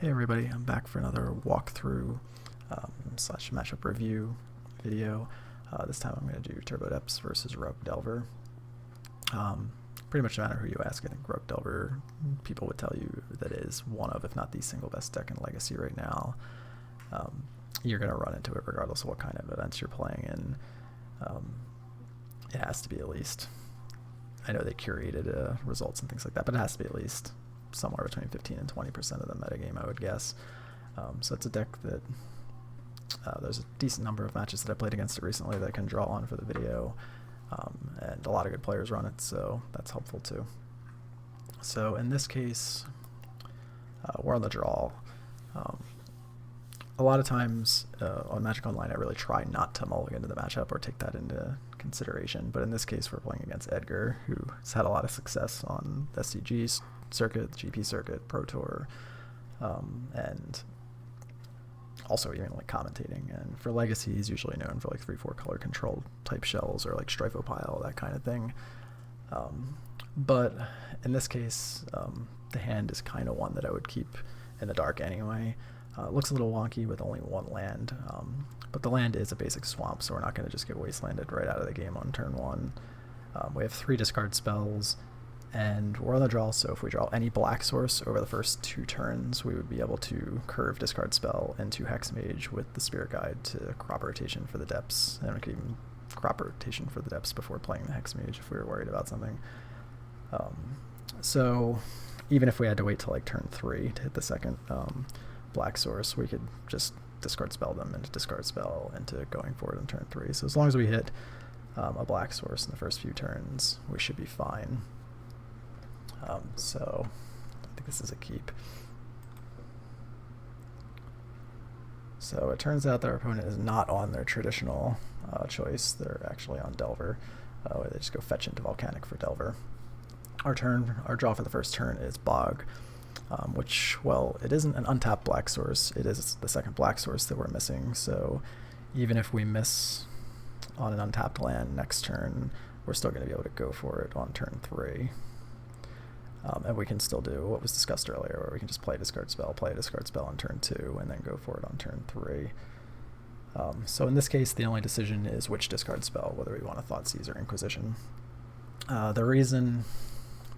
Hey everybody, I'm back for another walkthrough slash matchup review video. This time I'm going to do Turbo Depths versus Rogue Delver. Pretty much no matter who you ask, I think Rogue Delver, people would tell you that it is one of, if not the single best deck in Legacy right now. You're going to run into it regardless of what kind of events you're playing in. It has to be at least, I know they curated results and things like that, but it has to be at least somewhere between 15 and 20% of the metagame, I would guess. So it's a deck that there's a decent number of matches that I played against it recently that I can draw on for the video, and a lot of good players run it, so that's helpful too. So in this case, we're on the draw. A lot of times on Magic Online, I really try not to mulligan into the matchup or take that into consideration, but in this case we're playing against Edgar, who has had a lot of success on the SCG circuit, GP circuit, Pro Tour, and also even like commentating. And for Legacy, he's usually known for like 3-4 color control type shells or like Strifopile, that kind of thing. But in this case, the hand is kind of one that I would keep in the dark anyway. It looks a little wonky with only one land, but the land is a basic swamp, so we're not going to just get wastelanded right out of the game on turn one. We have 3 discard spells, and we're on the draw, so if we draw any black source over the first 2 turns, we would be able to curve discard spell into Hexmage with the Spirit Guide to crop rotation for the depths, and we could even crop rotation for the depths before playing the Hexmage if we were worried about something. So even if we had to wait till like turn 3 to hit the second black source, we could just discard spell them into discard spell into going forward on turn 3. So as long as we hit a black source in the first few turns, we should be fine. So I think this is a keep. So it turns out that our opponent is not on their traditional choice. They're actually on Delver. They just go fetch into Volcanic for Delver. Our draw for the first turn is Bog, which, well, it isn't an untapped black source. It is the second black source that we're missing. So even if we miss on an untapped land next turn, we're still going to be able to go for it on turn 3. And we can still do what was discussed earlier, where we can just play a discard spell on turn 2, and then go for it on turn 3. So in this case, the only decision is which discard spell, whether we want to Thoughtseize or Inquisition. The reason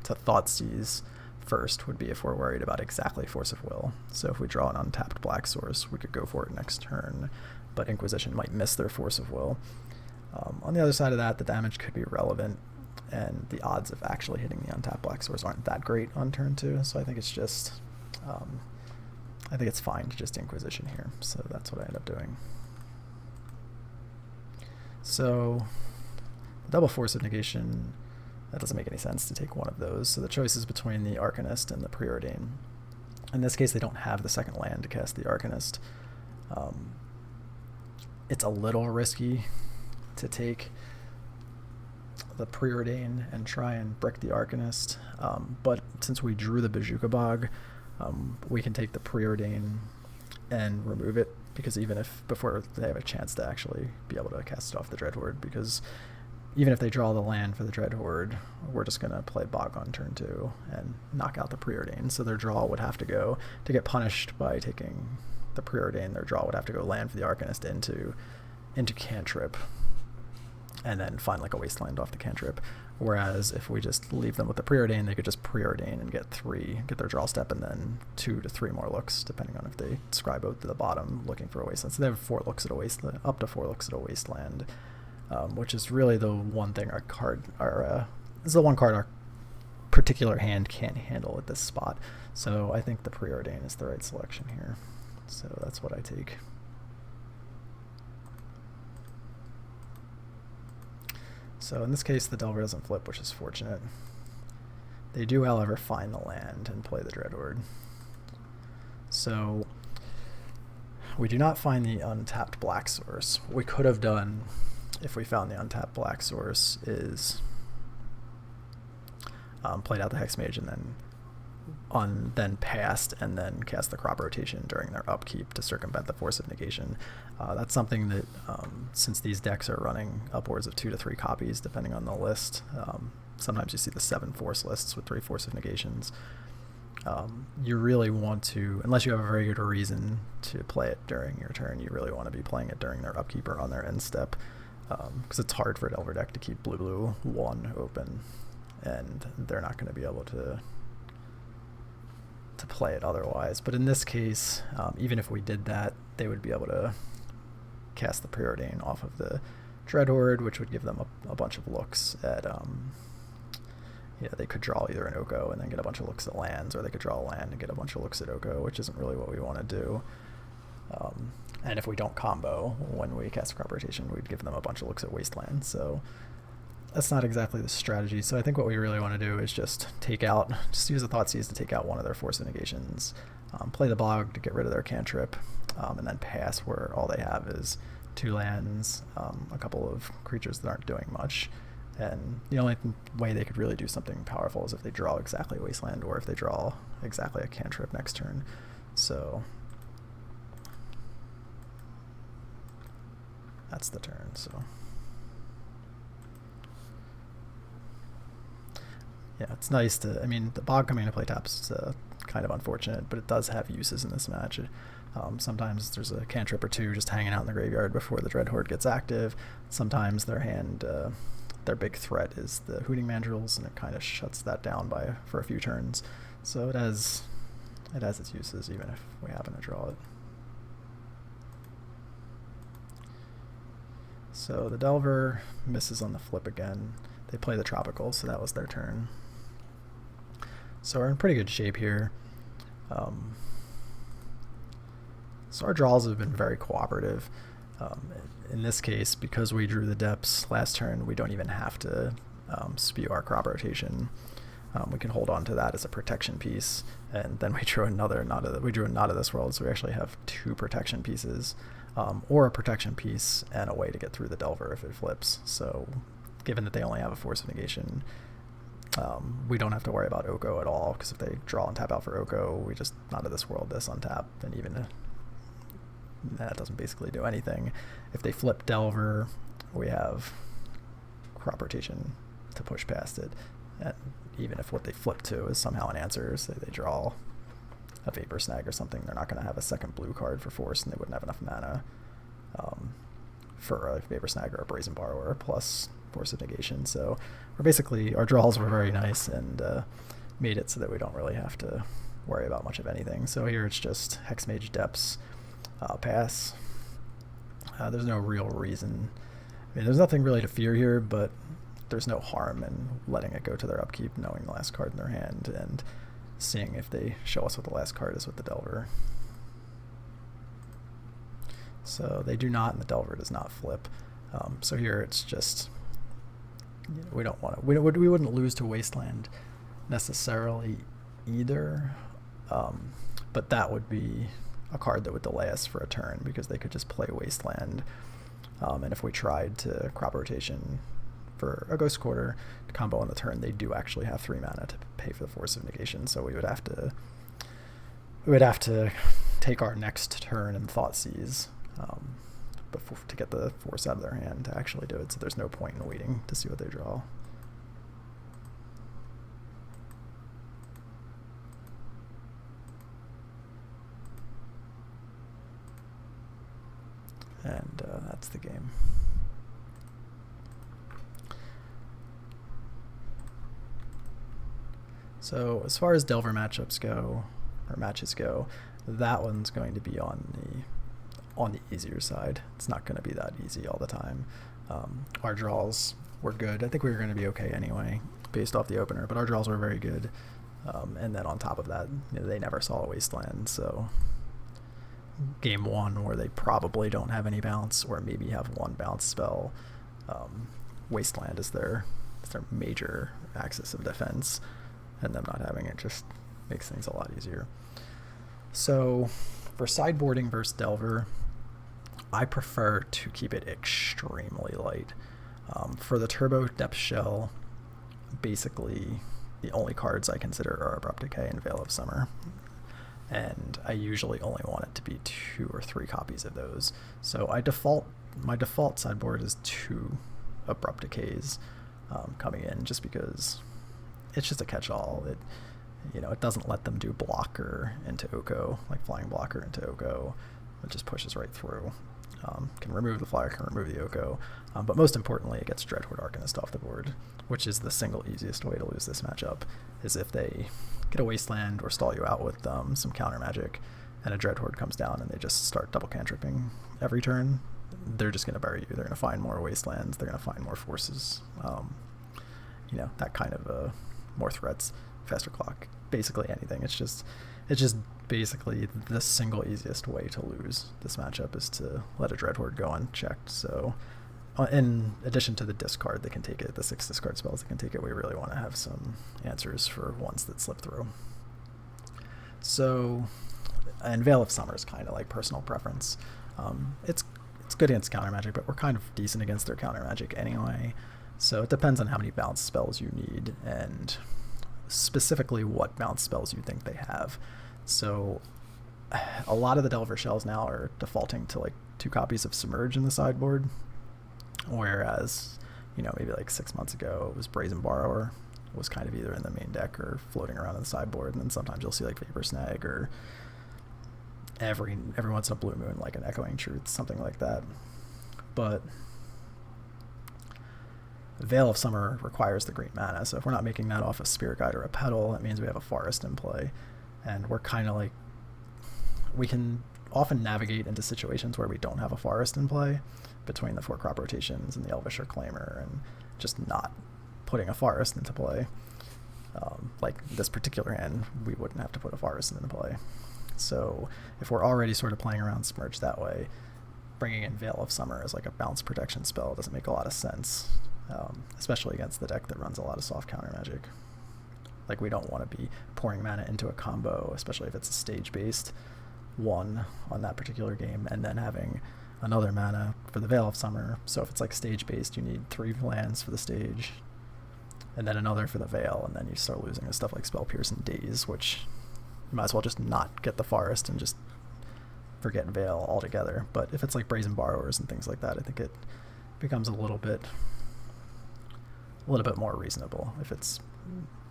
to Thoughtseize first would be if we're worried about exactly Force of Will. So if we draw an untapped black source, we could go for it next turn, but Inquisition might miss their Force of Will. On the other side of that, the damage could be relevant, and the odds of actually hitting the untapped black source aren't that great on turn 2, so I think it's just, I think it's fine to just Inquisition here, so that's what I end up doing. So, double Force of Negation, that doesn't make any sense to take one of those, so the choice is between the Arcanist and the Preordain. In this case, they don't have the second land to cast the Arcanist. It's a little risky to take the Preordain and try and brick the Arcanist, but since we drew the Bojuka Bog, we can take the Preordain and remove it, because even if before they have a chance to actually be able to cast it off the Dreadhorde, because even if they draw the land for the Dreadhorde, we're just going to play Bog on turn 2 and knock out the Preordain, so their draw would have to go, to get punished by taking the Preordain, their draw would have to go land for the Arcanist into Cantrip, and then find like a wasteland off the Cantrip. Whereas if we just leave them with the Preordain, they could just Preordain and get their draw step, and then 2 to 3 more looks, depending on if they scry out to the bottom looking for a wasteland. So they have 4 looks at a wasteland, up to 4 looks at a wasteland, which is really the one thing this is the one card our particular hand can't handle at this spot. So I think the Preordain is the right selection here. So that's what I take. So in this case, the Delver doesn't flip, which is fortunate. They do, however, find the land and play the Dreadhorde. So we do not find the untapped black source. What we could have done if we found the untapped black source is played out the Hexmage and then passed and then cast the crop rotation during their upkeep to circumvent the Force of Negation. That's something that, since these decks are running upwards of 2 to 3 copies depending on the list, sometimes you see the 7 force lists with 3 Force of Negations. you really want to, unless you have a very good reason to play it during your turn, you really want to be playing it during their upkeep or on their end step, because it's hard for a Delver deck to keep blue 1 open, and they're not going to be able to play it otherwise. But in this case, even if we did that, they would be able to cast the Preordain off of the Dreadhorde, which would give them a bunch of looks at, they could draw either an Oko and then get a bunch of looks at lands, or they could draw a land and get a bunch of looks at Oko, which isn't really what we want to do. And if we don't combo when we cast Crop Rotation, we'd give them a bunch of looks at Wasteland, so that's not exactly the strategy. So I think what we really want to do is just use the Thoughtseize to take out one of their Force of Negations, play the Bog to get rid of their cantrip, and then pass where all they have is 2 lands, a couple of creatures that aren't doing much. And the only way they could really do something powerful is if they draw exactly a Wasteland, or if they draw exactly a cantrip next turn. So that's the turn. So yeah, it's nice to, the Bog coming into play taps is kind of unfortunate, but it does have uses in this match. Sometimes there's a cantrip or 2 just hanging out in the graveyard before the Dreadhorde gets active. Sometimes their hand, their big threat is the Hooting Mandrills, and it kind of shuts that down for a few turns. So it has its uses, even if we happen to draw it. So the Delver misses on the flip again. They play the Tropical, so that was their turn. So we're in pretty good shape here. So our draws have been very cooperative. In this case, because we drew the Depths last turn, we don't even have to spew our Crop Rotation. We can hold on to that as a protection piece, and then we drew a Knot of this World, so we actually have 2 protection pieces, or a protection piece and a way to get through the Delver if it flips. So given that they only have a Force of Negation, we don't have to worry about Oko at all, because if they draw and tap out for Oko, we just Knot of this World this, untap, and even that doesn't basically do anything. If they flip Delver, we have Crop Rotation to push past it. And even if what they flip to is somehow an answer, say they draw a Vapor Snag or something, they're not going to have a second blue card for Force, and they wouldn't have enough mana for a Vapor Snag or a Brazen Borrower plus Force of Negation. So our draws were very nice, and made it so that we don't really have to worry about much of anything. So here it's just Hexmage Depths, pass. There's no real reason. There's nothing really to fear here, but there's no harm in letting it go to their upkeep, knowing the last card in their hand, and seeing if they show us what the last card is with the Delver. So they do not, and the Delver does not flip. So here it's just, we don't want to. We wouldn't lose to Wasteland necessarily either, but that would be a card that would delay us for a turn, because they could just play Wasteland, and if we tried to Crop Rotation for a Ghost Quarter to combo on the turn, they do actually have 3 mana to pay for the Force of Negation, so we would have to take our next turn and Thoughtseize to get the Force out of their hand to actually do it, so there's no point in waiting to see what they draw. And that's the game. So as far as Delver matches go, that one's going to be on the easier side. It's not going to be that easy all the time. Our draws were good. I think we were going to be okay anyway, based off the opener, but our draws were very good. And then on top of that, they never saw a Wasteland, so game 1, where they probably don't have any bounce, or maybe have 1 bounce spell, Wasteland is their major axis of defense, and them not having it just makes things a lot easier. So for sideboarding versus Delver, I prefer to keep it extremely light. For the Turbo Depth Shell, basically the only cards I consider are Abrupt Decay and Veil of Summer, and I usually only want it to be 2 or 3 copies of those. So my default sideboard is 2 Abrupt Decays coming in, just because it's just a catch-all. it doesn't let them do blocker into Oko, like flying blocker into Oko. It just pushes right through. Can remove the flyer, can remove the Oko. But most importantly, it gets Dreadhorde Arcanist off the board, which is the single easiest way to lose this matchup, is if they get a Wasteland or stall you out with some counter magic, and a Dreadhorde comes down and they just start double cantripping every turn. They're just going to bury you. They're going to find more Wastelands. They're going to find more forces. That kind of more threats, faster clock, basically anything. It's just basically the single easiest way to lose this matchup is to let a Dreadhorde go unchecked. So in addition to the discard, they can take it, the 6 discard spells, they can take it. We really want to have some answers for ones that slip through. So, and Veil of Summer is kind of like personal preference. It's good against counter magic, but we're kind of decent against their counter magic anyway. So it depends on how many bounce spells you need and specifically what bounce spells you think they have. So a lot of the Delver shells now are defaulting to like 2 copies of Submerge in the sideboard, whereas maybe like 6 months ago it was Brazen Borrower was kind of either in the main deck or floating around in the sideboard, and then sometimes you'll see like Vapor Snag or every once in a blue moon like an Echoing Truth, something like that. But Veil of Summer requires the green mana, so if we're not making that off a Spirit Guide or a Petal, that means we have a Forest in play, and we're kind of like, we can often navigate into situations where we don't have a Forest in play between the 4 crop rotations and the Elvish Reclaimer, and just not putting a Forest into play. Like this particular hand, we wouldn't have to put a Forest into play. So if we're already sort of playing around Submerge that way, bringing in Veil of Summer as like a bounce protection spell doesn't make a lot of sense, especially against the deck that runs a lot of soft counter magic. Like, we don't want to be pouring mana into a combo, especially if it's a stage-based one on that particular game, and then having another mana for the Veil of Summer. So if it's like stage-based, you need 3 lands for the stage, and then another for the Veil, and then you start losing to stuff like Spell Pierce and Daze, which you might as well just not get the Forest and just forget Veil altogether. But if it's like Brazen Borrowers and things like that, I think it becomes a little bit more reasonable. If it's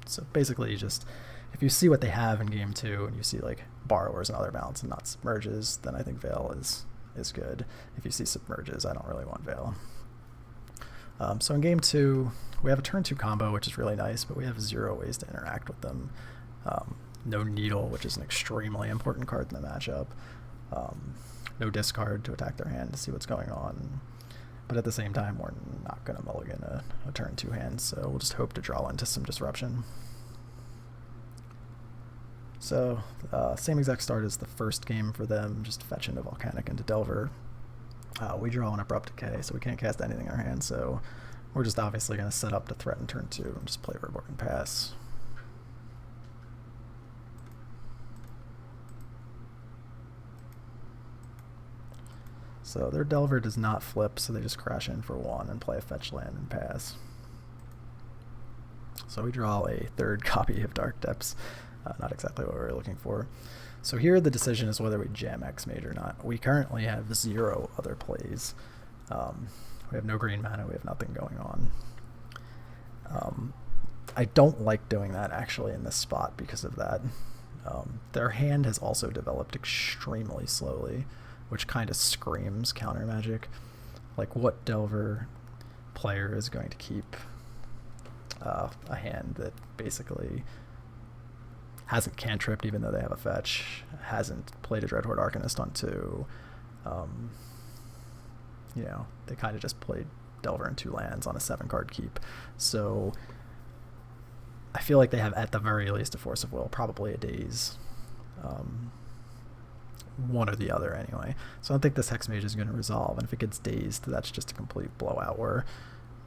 so basically, just if you see what they have in game 2 and you see like Borrowers and other bounce and not Submerges, then I think Veil is good. If you see Submerges, I don't really want Veil. So in game 2, we have a turn 2 combo, which is really nice, but we have 0 ways to interact with them. No Needle, which is an extremely important card in the matchup. No discard to attack their hand to see what's going on. But at the same time, we're not going to mulligan a turn 2 hand, so we'll just hope to draw into some disruption. So, same exact start as the first game for them, just fetch into Volcanic into Delver. We draw an Abrupt Decay, so we can't cast anything in our hand, so we're just obviously going to set up to threaten turn 2 and just play Reborn Pass. So their Delver does not flip, so they just crash in for 1 and play a fetch land and pass. So we draw a 3rd copy of Dark Depths, not exactly what we were looking for. So here the decision is whether we jam X-Mage or not. We currently have 0 other plays. We have no green mana, we have nothing going on. I don't like doing that actually in this spot because of that. Their hand has also developed extremely slowly, which kind of screams counter magic. Like, what Delver player is going to keep a hand that basically hasn't cantripped even though they have a fetch, hasn't played a Dreadhorde Arcanist on 2, they kind of just played Delver and 2 lands on a 7-card keep. So I feel like they have at the very least a Force of Will, probably a Daze. One or the other anyway. So I don't think this Hexmage is going to resolve, and if it gets Dazed, that's just a complete blowout where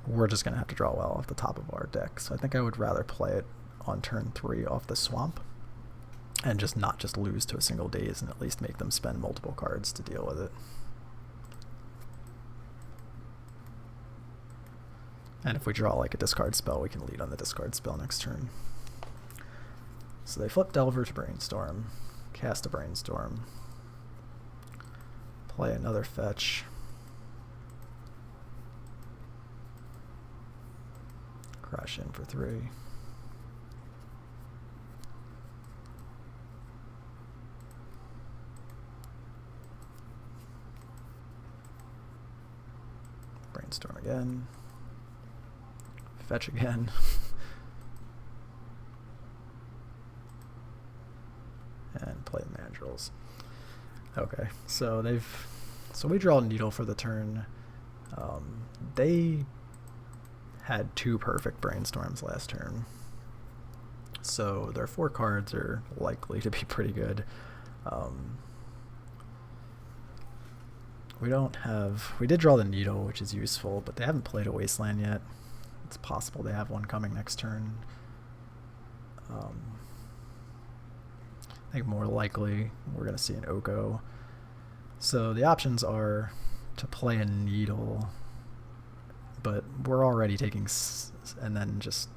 we're just going to have to draw well off the top of our deck. So I think I would rather play it on turn 3 off the Swamp and just not just lose to a single Daze and at least make them spend multiple cards to deal with it. And if we draw like a discard spell, we can lead on the discard spell next turn. So they flip Delver to Brainstorm, cast a Brainstorm, play another fetch, crash in for 3, Brainstorm again. Fetch again. And play the Mandrills. Okay, so we draw Needle for the turn. They had 2 perfect Brainstorms last turn, so their 4 cards are likely to be pretty good. We did draw the Needle, which is useful, but they haven't played a Wasteland yet. It's possible they have one coming next turn. I think more likely we're going to see an Oko. So the options are to play a Needle, but we're already taking and then just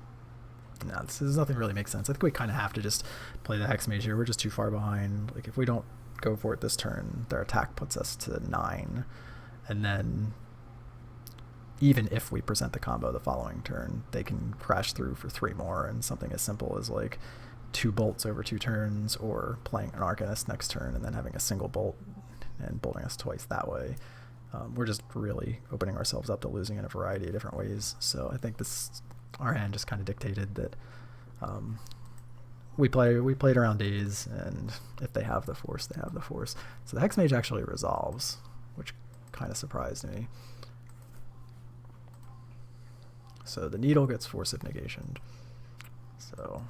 there's nothing really makes sense. I think we kind of have to just play the Hex Mage here. We're just too far behind. Like if we don't go for it this turn, their attack puts us to 9, and then even if we present the combo the following turn, they can crash through for 3 more, and something as simple as like 2 bolts over 2 turns, or playing an Arcanist next turn and then having a single bolt and bolting us twice that way. We're just really opening ourselves up to losing in a variety of different ways. So I think our hand just kind of dictated that we played around days, and if they have the force, they have the force. So the Hex Mage actually resolves, which kind of surprised me. So the Needle gets Force of Negation. So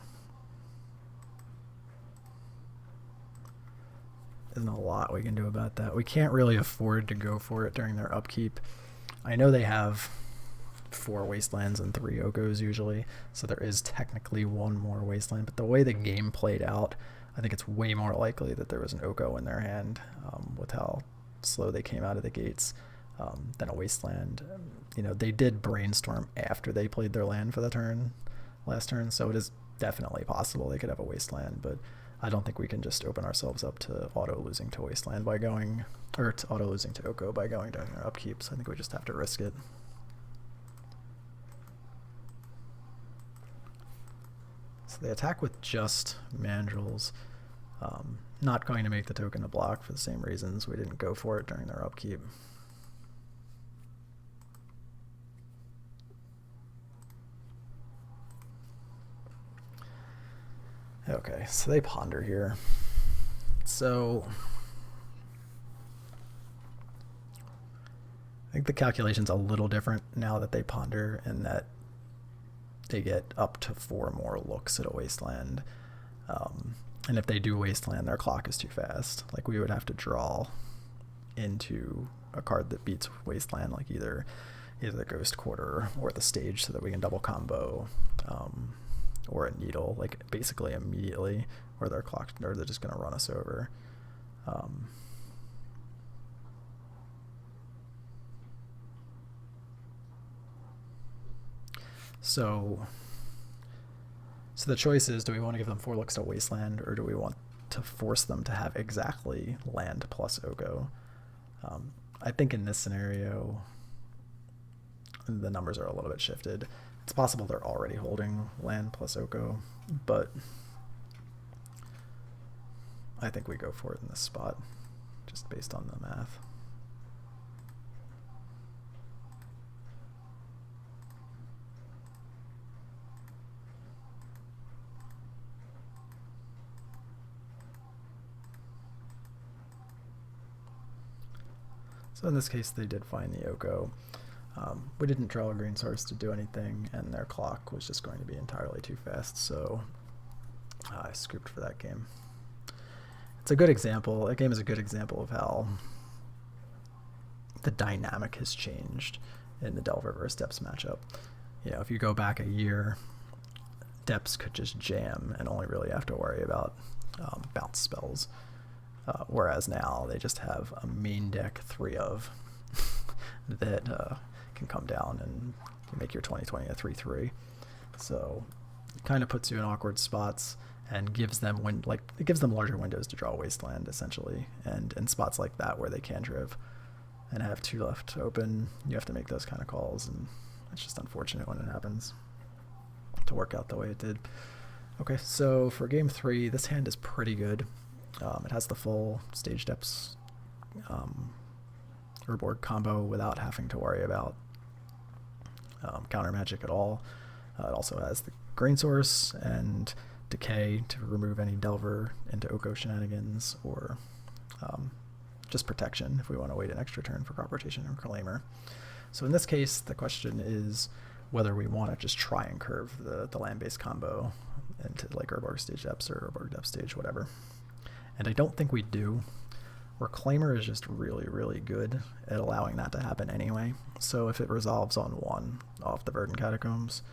isn't a lot we can do about that. We can't really afford to go for it during their upkeep. I know they have 4 Wastelands and 3 Okos usually, so there is technically 1 more Wasteland, but the way the game played out, I think it's way more likely that there was an Oko in their hand, with how slow they came out of the gates, than a Wasteland. They did Brainstorm after they played their land for the last turn, so it is definitely possible they could have a Wasteland, but I don't think we can just open ourselves up to auto-losing to Wasteland by going, or to auto-losing to Oko by going during their upkeep, so I think we just have to risk it. So they attack with just Mandrills. Not going to make the token a block for the same reasons. We didn't go for it during their upkeep. Okay, so they ponder here. So I think the calculation's a little different now that they ponder, in that they get up to 4 more looks at a Wasteland. And if they do Wasteland, their clock is too fast. Like, we would have to draw into a card that beats Wasteland, like either the Ghost Quarter or the Stage, so that we can double combo, or a Needle, like basically immediately, or they're just going to run us over. So the choice is, do we want to give them 4 looks to Wasteland, or do we want to force them to have exactly land plus Oko? I think in this scenario, the numbers are a little bit shifted. It's possible they're already holding land plus Oko, but I think we go for it in this spot, just based on the math. So in this case, they did find the Oko. We didn't draw a green source to do anything, and their clock was just going to be entirely too fast, so I scooped for that game. It's a good example. That game is a good example of how the dynamic has changed in the Delver versus Depths matchup. If you go back a year, Depths could just jam and only really have to worry about bounce spells. Whereas now they just have a main deck 3 of that can come down and make your 2020 a 3/3. So it kind of puts you in awkward spots and gives them larger windows to draw Wasteland, essentially. And in spots like that where they cantrip and have 2 left open, you have to make those kind of calls, and it's just unfortunate when it happens to work out the way it did. Okay, so for game 3, this hand is pretty good. It has the full Stage Depths Urborg combo without having to worry about counter magic at all. It also has the Green Source and Decay to remove any Delver into Oko shenanigans, or just protection if we want to wait an extra turn for Crop Rotation or Reclaimer. So in this case, the question is whether we want to just try and curve the land-based combo into like Urborg Stage Depths or Urborg Depth Stage, whatever. And I don't think we do. Reclaimer is just really, really good at allowing that to happen anyway. So if it resolves on 1 off the Verdant Catacombs,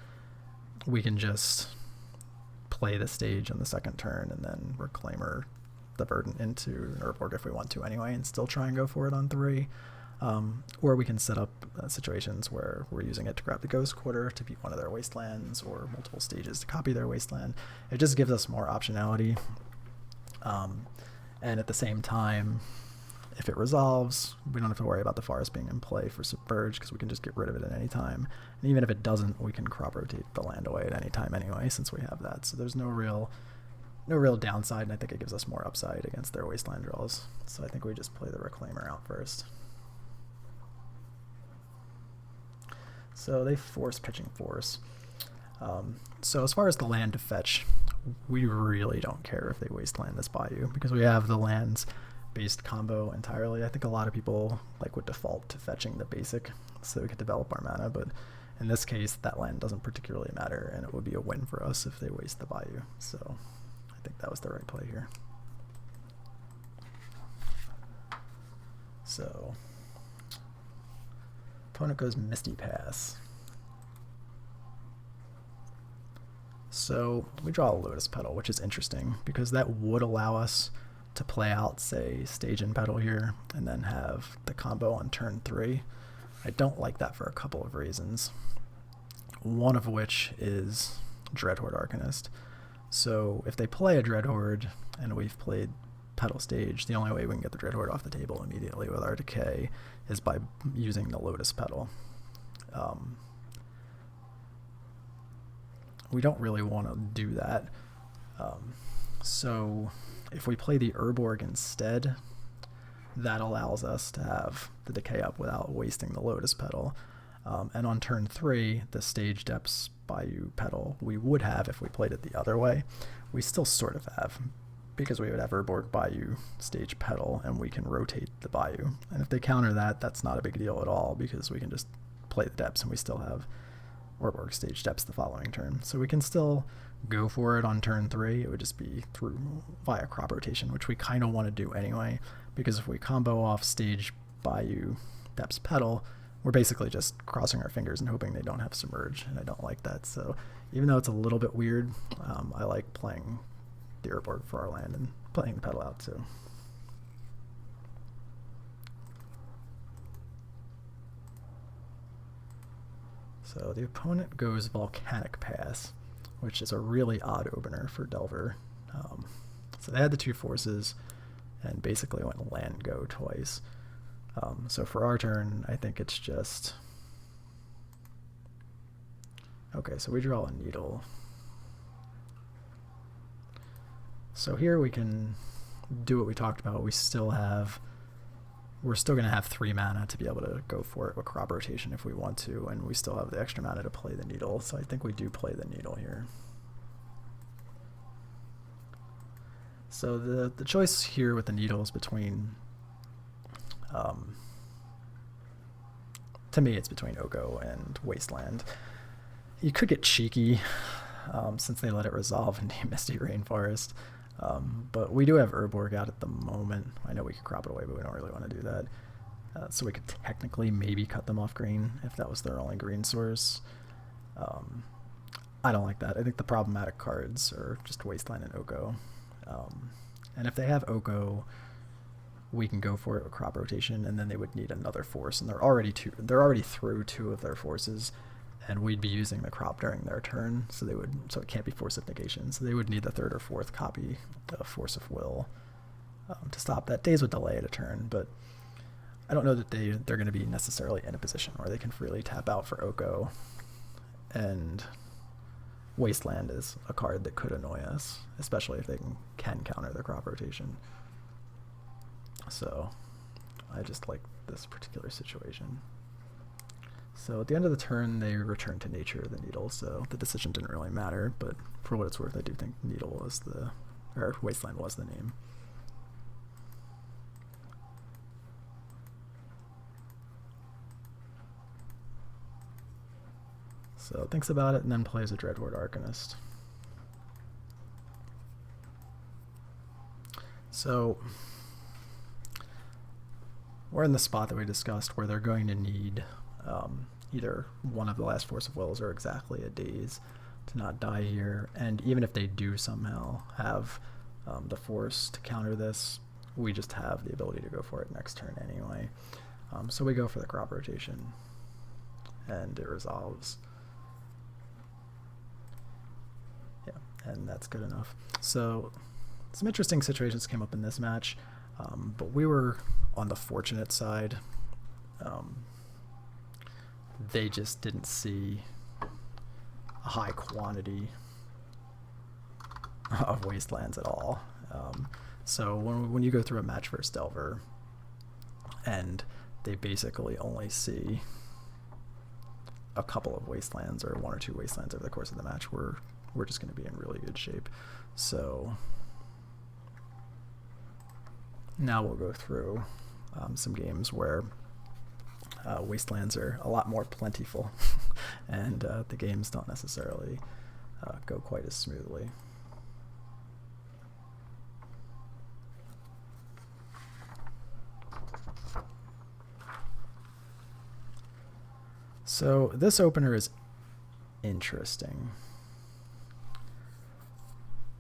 we can just play the stage on the second turn and then Reclaimer the Verdant into an Urborg if we want to anyway, and still try and go for it on 3. Or we can set up situations where we're using it to grab the Ghost Quarter to beat one of their wastelands, or multiple stages to copy their wasteland. It just gives us more optionality. And at the same time, if it resolves, we don't have to worry about the forest being in play for Submerge, because we can just get rid of it at any time. And even if it doesn't, we can crop rotate the land away at any time anyway, since we have that. So there's no real downside, and I think it gives us more upside against their wasteland draws. So I think we just play the Reclaimer out first. So they force Pitching Force. So as far as the land to fetch, we really don't care if they wasteland this Bayou, because we have the lands based combo entirely. I think a lot of people would default to fetching the basic so we could develop our mana, but in this case that land doesn't particularly matter, and it would be a win for us if they waste the Bayou. So I think that was the right play here. So opponent goes Misty Pass. So we draw a Lotus Petal, which is interesting because that would allow us to play out, say, Stage and Petal here and then have the combo on turn 3. I don't like that for a couple of reasons. One of which is Dreadhorde Arcanist. So if they play a Dreadhorde and we've played Petal Stage, the only way we can get the Dreadhorde off the table immediately with our Decay is by using the Lotus Petal. We don't really want to do that. So if we play the Urborg instead, that allows us to have the Decay up without wasting the Lotus Petal. And on turn 3, the Stage Depths Bayou Petal we would have if we played it the other way. We still sort of have, because we would have Urborg Bayou Stage Petal, and we can rotate the Bayou. And if they counter that, that's not a big deal at all, because we can just play the Depths and we still have Urborg Stage Depths the following turn. So we can still go for it on turn 3. It would just be via Crop Rotation, which we kind of want to do anyway, because if we combo off Stage Bayou Depths Petal, we're basically just crossing our fingers and hoping they don't have Submerge, and I don't like that. So even though it's a little bit weird, I like playing the Urborg for our land and playing the Petal out too. So the opponent goes Volcanic Pass, which is a really odd opener for Delver. So they had the 2 forces and basically went land go twice. So for our turn, I think it's just... Okay, so we draw a Needle. So here we can do what we talked about. We're still going to have 3 mana to be able to go for it with Crop Rotation if we want to, and we still have the extra mana to play the Needle, so I think we do play the Needle here. So the choice here with the Needle is between, to me it's between Oko and Wasteland. You could get cheeky since they let it resolve into Misty Rainforest. But we do have Urborg out at the moment. I know we could crop it away, but we don't really want to do that. So we could technically maybe cut them off green if that was their only green source. I don't like that. I think the problematic cards are just Wasteland and Oko. And if they have Oko, we can go for it with Crop Rotation, and then they would need another force, and they're already through 2 of their forces, and we'd be using the crop during their turn, so it can't be Force of Negation. So they would need the 3rd or 4th copy of Force of Will to stop that. Days would delay it a turn, but I don't know that they're going to be necessarily in a position where they can freely tap out for Oko, and Wasteland is a card that could annoy us, especially if they can counter the Crop Rotation. So I just like this particular situation. So at the end of the turn, they return to nature the Needle, so the decision didn't really matter, but for what it's worth, I do think Needle was or Wasteland was the name. So thinks about it and then plays a Dreadhorde Arcanist. So we're in the spot that we discussed where they're going to need either one of the last Force of Wills or exactly a Daze to not die here. And even if they do somehow have the Force to counter this, we just have the ability to go for it next turn anyway. So we go for the Crop Rotation, and it resolves. Yeah, and that's good enough. So some interesting situations came up in this match, but we were on the fortunate side. They just didn't see a high quantity of Wastelands at all. So when you go through a match versus Delver, and they basically only see a couple of Wastelands or one or two Wastelands over the course of the match, we're just going to be in really good shape. So now we'll go through some games where Wastelands are a lot more plentiful and the games don't necessarily go quite as smoothly. So this opener is interesting.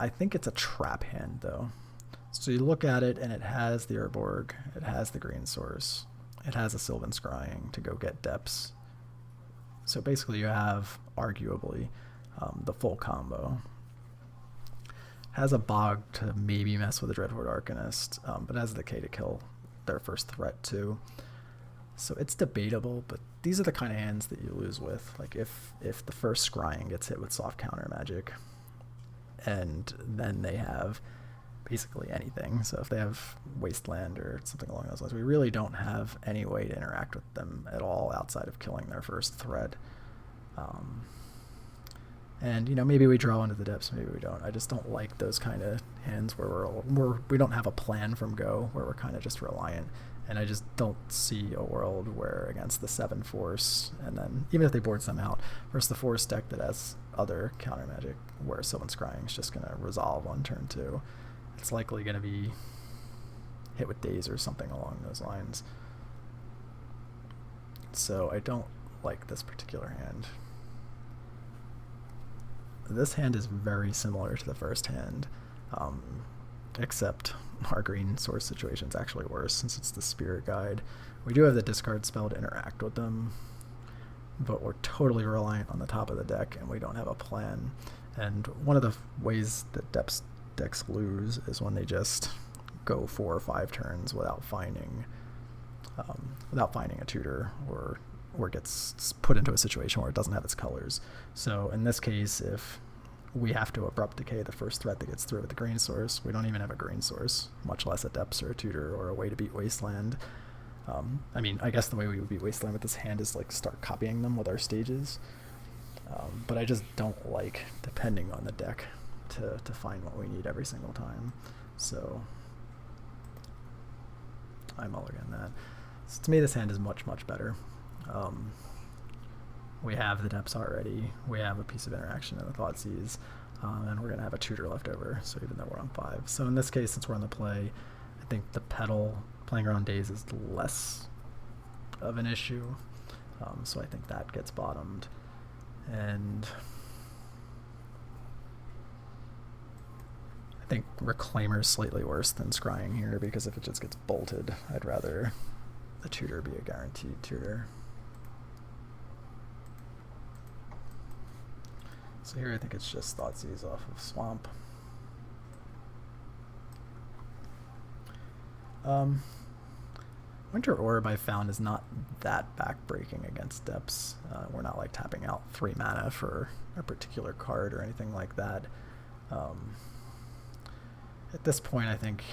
I think it's a trap hand though. So you look at it and it has the Urborg, it has the Green Source, it has a Sylvan Scrying to go get depths. So basically you have, arguably, the full combo. Has a Bog to maybe mess with a Dreadhorde Arcanist, but has the K to kill their first threat too. So it's debatable, but these are the kind of hands that you lose with. Like if the first Scrying gets hit with soft counter magic, and then they have basically anything. So if they have Wasteland or something along those lines, we really don't have any way to interact with them at all outside of killing their first threat. And maybe we draw into the depths, maybe we don't. I just don't like those kind of hands where we don't have a plan from go, where we're kind of just reliant. And I just don't see a world where against the 7 Force, and then even if they board some out, versus the Force deck that has other counter magic, where Sylvan Scrying is just going to resolve on turn 2. It's likely going to be hit with Daze or something along those lines. So I don't like this particular hand. This hand is very similar to the first hand, except our Green Source situation is actually worse since it's the Spirit Guide. We do have the discard spell to interact with them, but we're totally reliant on the top of the deck and we don't have a plan. And one of the ways that decks lose is when they just go 4 or 5 turns without finding a tutor, or gets put into a situation where it doesn't have its colors. So in this case, if we have to Abrupt Decay the first threat that gets through with the Green Source, we don't even have a Green Source, much less a Depths or a tutor or a way to beat Wasteland. I mean, I guess the way we would beat Wasteland with this hand is like start copying them with our stages. But I just don't like depending on the deck to find what we need every single time. So I mulligan that. So to me, this hand is much, much better. We have the depths already. We have a piece of interaction in the Thoughtseize, and we're going to have a tutor left over, so even though we're on 5. So in this case, since we're on the play, I think the Petal playing around Daze is less of an issue. So I think that gets bottomed. And I think Reclaimer is slightly worse than Scrying here, because if it just gets bolted, I'd rather the tutor be a guaranteed tutor. So here I think it's just Thoughtseize off of Swamp. Winter Orb I found is not that backbreaking against Depths. We're not like tapping out 3 mana for a particular card or anything like that. At this point I think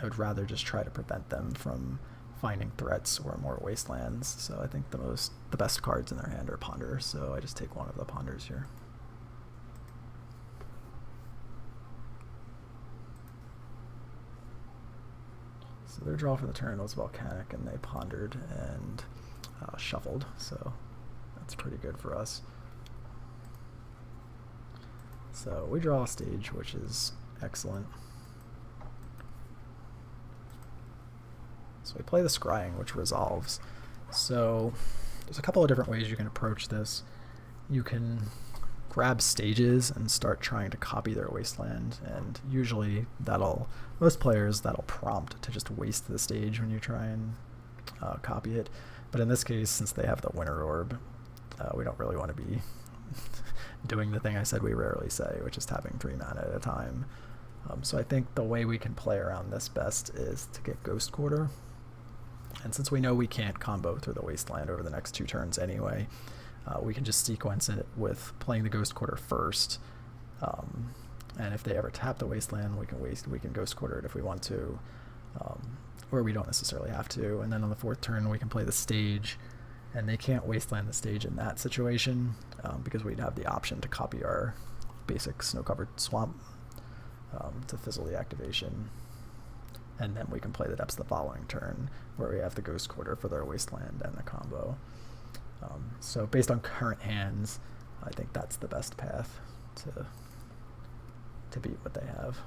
I would rather just try to prevent them from finding threats or more wastelands. So I think the best cards in their hand are Ponder, so I just take one of the Ponders here. So their draw for the turn was Volcanic, and they pondered and shuffled, so that's pretty good for us. So we draw a stage, which is excellent. So we play the Scrying, which resolves. So there's a couple of different ways you can approach this. You can grab stages and start trying to copy their wasteland, and usually most players that'll prompt to just waste the stage when you try and copy it. But in this case, since they have the Winter Orb, we don't really want to be doing the thing I said we rarely say, which is tapping 3 mana at a time. So I think the way we can play around this best is to get Ghost Quarter. And since we know we can't combo through the wasteland over the next 2 turns anyway, we can just sequence it with playing the Ghost Quarter first. And if they ever tap the wasteland, we can Ghost Quarter it if we want to, or we don't necessarily have to. And then on the 4th turn, we can play the stage, and they can't wasteland the stage in that situation because we'd have the option to copy our basic Snow-Covered Swamp to fizzle the activation. And then we can play the Depths the following turn, where we have the Ghost Quarter for their wasteland and the combo. So based on current hands, I think that's the best path to beat what they have.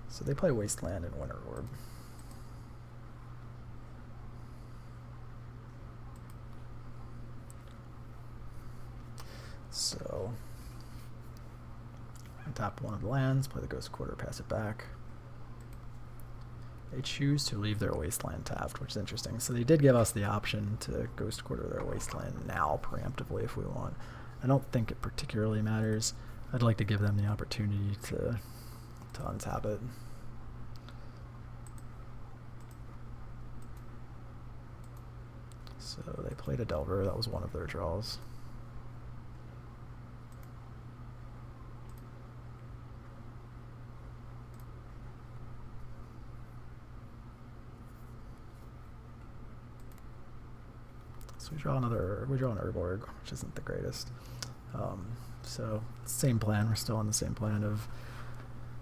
So they play Wasteland and Winter Orb. So tap one of the lands, play the Ghost Quarter, pass it back. They choose to leave their wasteland tapped, which is interesting. So they did give us the option to Ghost Quarter their wasteland now preemptively if we want. I don't think it particularly matters. I'd like to give them the opportunity to untap it. So they played a Delver. That was one of their draws. So we draw an Urborg, which isn't the greatest. So same plan, we're still on the same plan of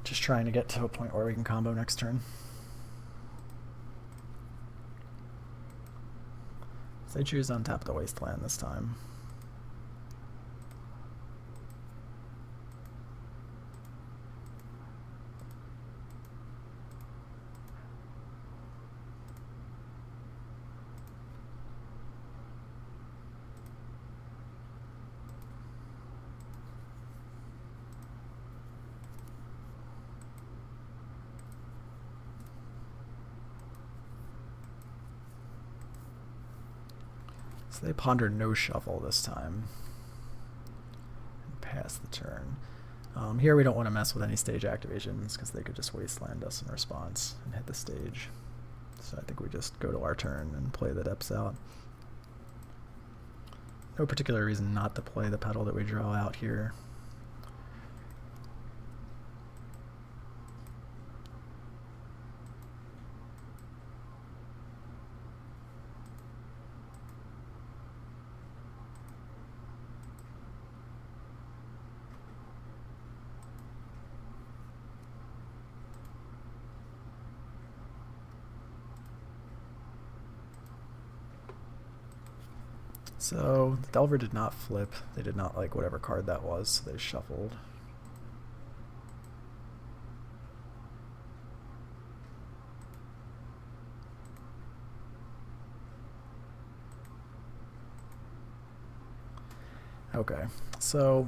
just trying to get to a point where we can combo next turn. So they choose to untap the wasteland this time. So they ponder no shuffle this time and pass the turn. Here we don't want to mess with any stage activations because they could just wasteland us in response and hit the stage. So I think we just go to our turn and play the Depths out. No particular reason not to play the Petal that we draw out here. So the Delver did not flip. They did not like whatever card that was, so they shuffled. Okay, so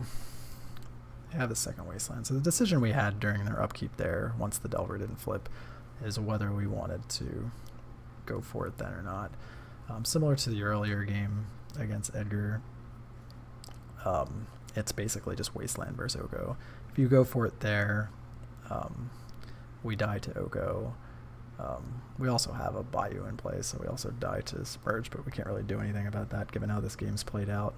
they have the second Wasteland. So the decision we had during their upkeep there, once the Delver didn't flip, is whether we wanted to go for it then or not. Similar to the earlier game against Edgar, it's basically just Wasteland versus Oko. If you go for it there, we die to Oko. We also have a Bayou in play, so we also die to Submerge, but we can't really do anything about that given how this game's played out.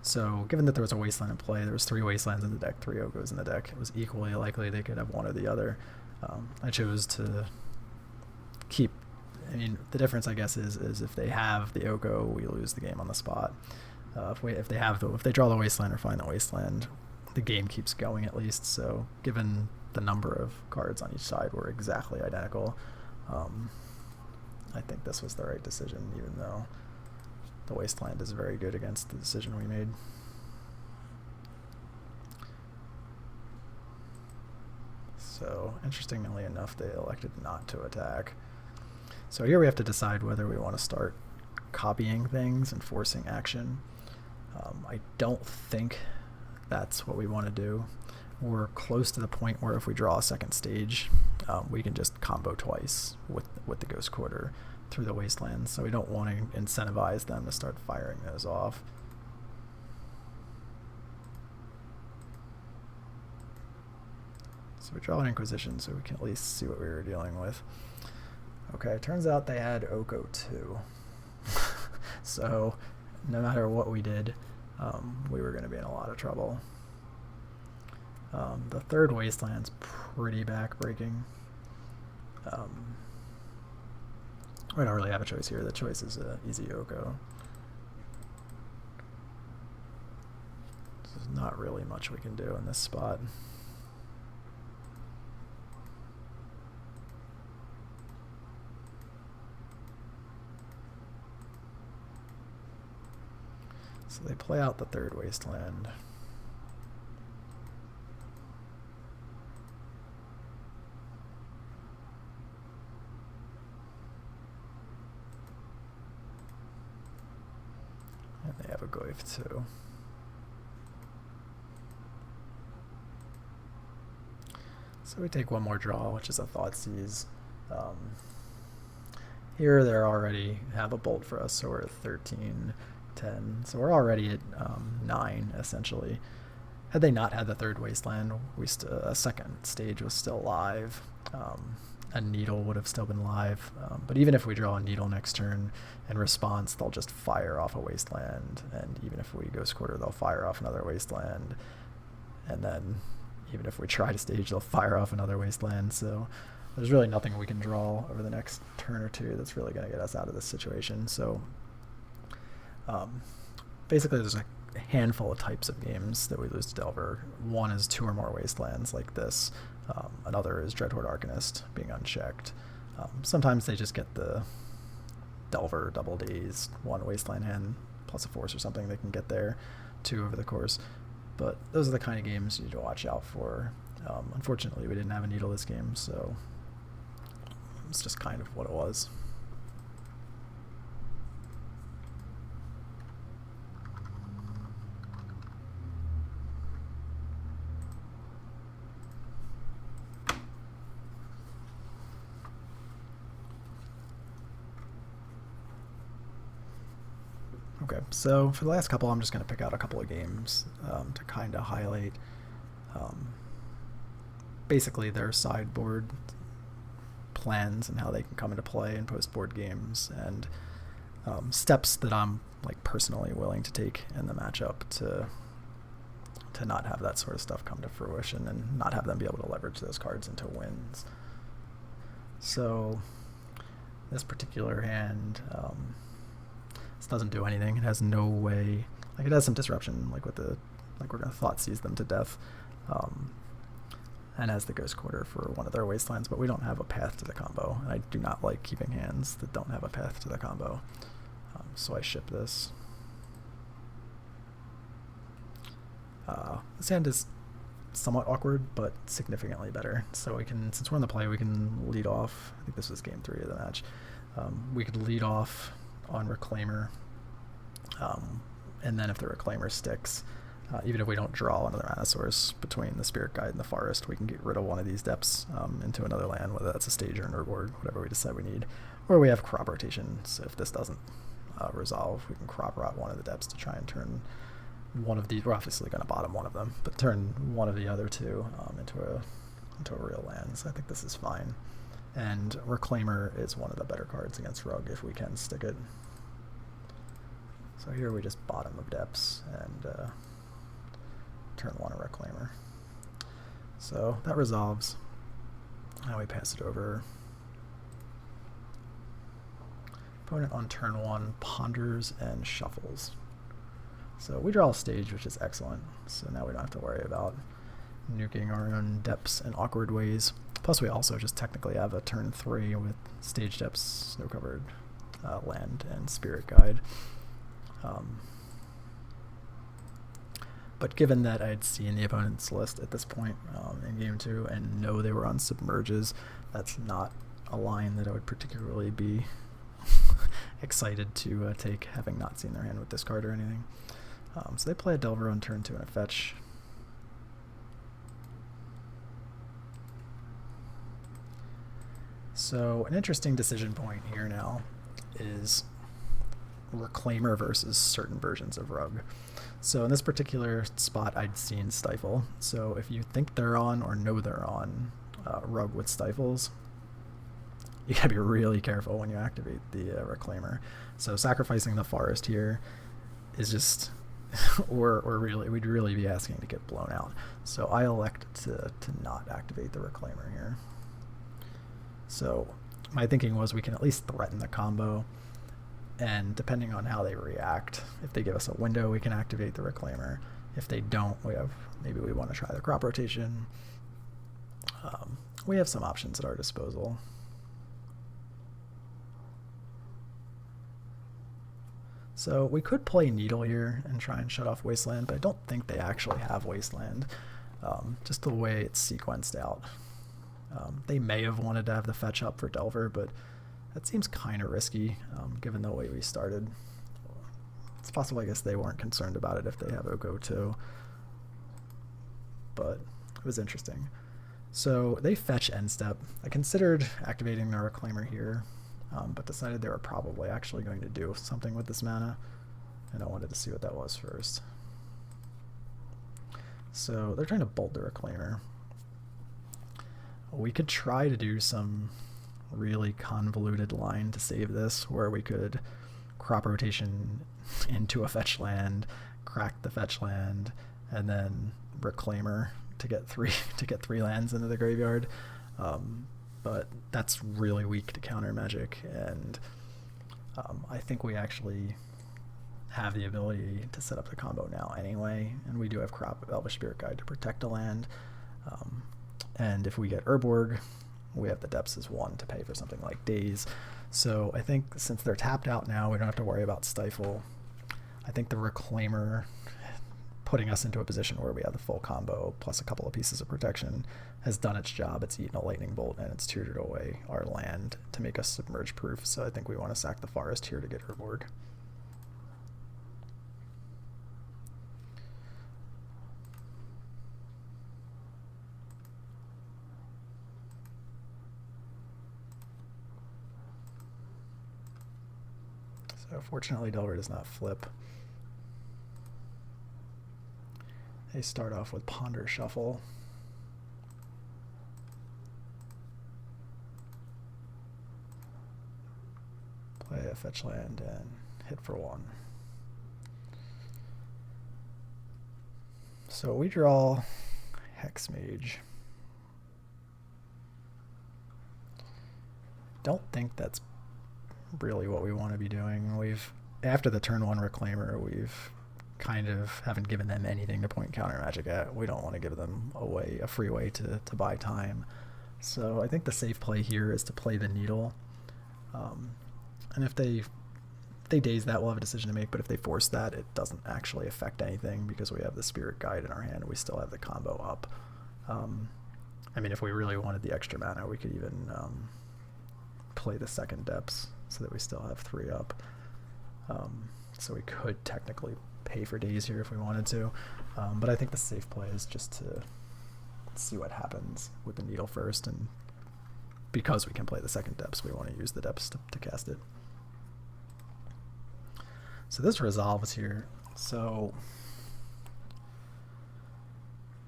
So given that there was a wasteland in play, there was 3 wastelands in the deck, 3 Ogos in the deck. It was equally likely they could have one or the other. I chose to keep. I mean, the difference, I guess, is if they have the Ogo, we lose the game on the spot. If they draw the wasteland or find the wasteland, the game keeps going at least. So given the number of cards on each side were exactly identical, I think this was the right decision, even though the wasteland is very good against the decision we made. So interestingly enough, they elected not to attack. So here we have to decide whether we want to start copying things and forcing action. I don't think that's what we want to do. We're close to the point where if we draw a second stage, we can just combo twice with the Ghost Quarter through the wastelands. So we don't want to incentivize them to start firing those off. So we draw an Inquisition so we can at least see what we were dealing with. Okay, turns out they had Oko too. So no matter what we did, we were going to be in a lot of trouble. The third wasteland's pretty backbreaking. We don't really have a choice here. The choice is easy Oko. There's not really much we can do in this spot. So they play out the third wasteland. And they have a Goyf too. So we take one more draw, which is a Thoughtseize. Here they already have a bolt for us, so we're at 13. 10, so we're already at 9 essentially. Had they not had the third wasteland, a second stage was still live. A Needle would have still been live, but even if we draw a Needle next turn, in response they'll just fire off a wasteland, and even if we Ghost Quarter, they'll fire off another wasteland, and then even if we try to stage, they'll fire off another wasteland. So there's really nothing we can draw over the next turn or two that's really going to get us out of this situation. So basically there's a handful of types of games that we lose to Delver. One is 2 or more wastelands like this. Another is Dreadhorde Arcanist being unchecked. Sometimes they just get the Delver double days, 1 wasteland hand plus a force or something they can get there, 2 over the course. But those are the kind of games you need to watch out for. Unfortunately, we didn't have a Needle this game, so it's just kind of what it was. Okay, so for the last couple, I'm just going to pick out a couple of games to kind of highlight basically their sideboard plans and how they can come into play in post-board games, and steps that I'm like personally willing to take in the matchup to not have that sort of stuff come to fruition and not have them be able to leverage those cards into wins. So this particular hand, this doesn't do anything. It has no way, like it has some disruption, like with the, like we're gonna Thoughtseize them to death, and has the Ghost Quarter for one of their wastelands, but we don't have a path to the combo, and I do not like keeping hands that don't have a path to the combo. So I ship this. This hand is somewhat awkward, but significantly better. So we can, since we're in the play, we can lead off. I think this was game 3 of the match. We could lead off on Reclaimer, and then if the Reclaimer sticks, even if we don't draw another mana source between the Spirit Guide and the Forest, we can get rid of one of these depths into another land, whether that's a stage or an Urborg, whatever we decide we need. Or we have crop rotation, so if this doesn't resolve, we can crop rot one of the depths to try and turn one of these, we're obviously going to bottom one of them, but turn one of the other two into a real land. So I think this is fine. And Reclaimer is one of the better cards against Rug if we can stick it. So here we just bottom of depths and turn 1 a Reclaimer. So that resolves. Now we pass it over. Opponent on turn 1 ponders and shuffles. So we draw a stage, which is excellent. So now we don't have to worry about nuking our own depths in awkward ways. Plus we also just technically have a turn 3 with stage depths, snow-covered land, and Spirit Guide. But given that I'd seen the opponent's list at this point in game 2 and know they were on submerges, that's not a line that I would particularly be excited to take, having not seen their hand with discard or anything. So they play a Delver on turn 2 and a fetch. So an interesting decision point here now is Reclaimer versus certain versions of Rug. So in this particular spot, I'd seen Stifle. So if you think they're on or know they're on Rug with Stifles, you gotta be really careful when you activate the Reclaimer. So sacrificing the Forest here is just, or really, we'd really be asking to get blown out. So I elect to not activate the Reclaimer here. So my thinking was we can at least threaten the combo, and depending on how they react, if they give us a window, we can activate the Reclaimer. If they don't, maybe we want to try the crop rotation. We have some options at our disposal. So we could play Needle here and try and shut off Wasteland, but I don't think they actually have Wasteland, just the way it's sequenced out. They may have wanted to have the fetch up for Delver, but that seems kind of risky, given the way we started. It's possible, I guess, they weren't concerned about it if they have Oko too, but it was interesting. So they fetch end step. I considered activating the Reclaimer here, but decided they were probably actually going to do something with this mana, and I wanted to see what that was first. So they're trying to bolt the Reclaimer. We could try to do some really convoluted line to save this, where we could crop rotation into a fetch land, crack the fetch land, and then Reclaimer to get three lands into the graveyard. But that's really weak to counter Magic, and I think we actually have the ability to set up the combo now anyway, and we do have Crop Elvish Spirit Guide to protect a land. And if we get Urborg, we have the depths as 1 to pay for something like Daze. So I think since they're tapped out now, we don't have to worry about Stifle. I think the Reclaimer, putting us into a position where we have the full combo plus a couple of pieces of protection, has done its job. It's eaten a Lightning Bolt and it's tutored away our land to make us submerge proof. So I think we want to sack the Forest here to get Urborg. So fortunately Delver does not flip. They start off with Ponder Shuffle. Play a fetch land and hit for 1. So we draw Hexmage. Don't think that's really what we want to be doing. After the turn 1 Reclaimer, we've kind of haven't given them anything to point counter Magic at. We don't want to give them a free way to buy time. So I think the safe play here is to play the Needle. And if they daze that, we'll have a decision to make, but if they force that, it doesn't actually affect anything because we have the Spirit Guide in our hand and we still have the combo up. I mean, if we really wanted the extra mana, we could even play the second depths so that we still have 3 up. So we could technically pay for Daze here if we wanted to, but I think the safe play is just to see what happens with the Needle first, and because we can play the second depths, we want to use the depths to cast it. So this resolves here. So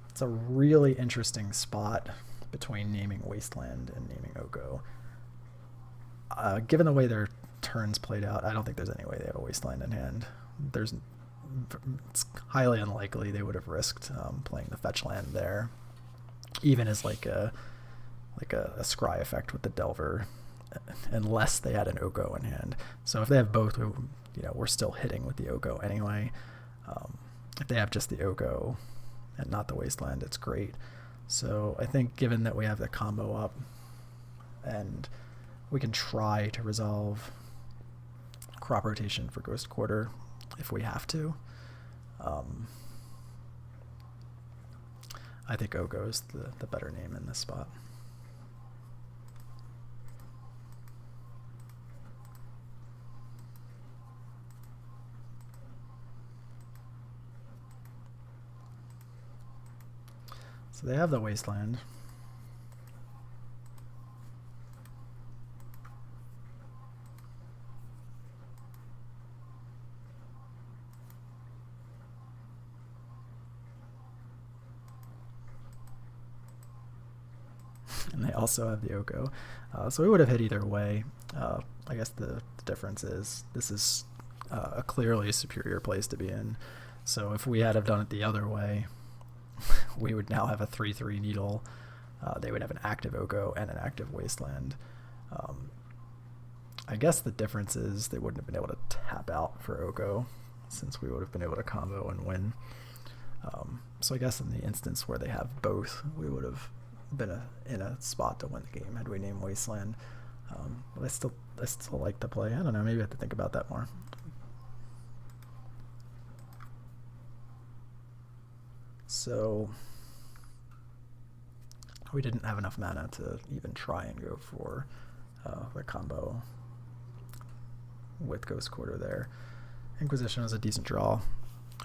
it's a really interesting spot between naming Wasteland and naming Oko. Given the way their turns played out, I don't think there's any way they have a Wasteland in hand. it's highly unlikely they would have risked playing the fetch land there, even as like a scry effect with the Delver, unless they had an Oko in hand. So if they have both, we're still hitting with the Oko anyway. If they have just the Oko and not the Wasteland, it's great. So I think given that we have the combo up and we can try to resolve crop rotation for Ghost Quarter if we have to, I think Oko is the better name in this spot. So they have the Wasteland. And they also have the Oko. So we would have hit either way. I guess the difference is this is a clearly superior place to be in. So if we had have done it the other way, we would now have a 3/3 needle. They would have an active Oko and an active Wasteland. I guess the difference is they wouldn't have been able to tap out for Oko, since we would have been able to combo and win. So I guess in the instance where they have both, we would have been in a spot to win the game had we named Wasteland. But I still like the play. I don't know, maybe I have to think about that more. So we didn't have enough mana to even try and go for the combo with Ghost Quarter there. Inquisition was a decent draw.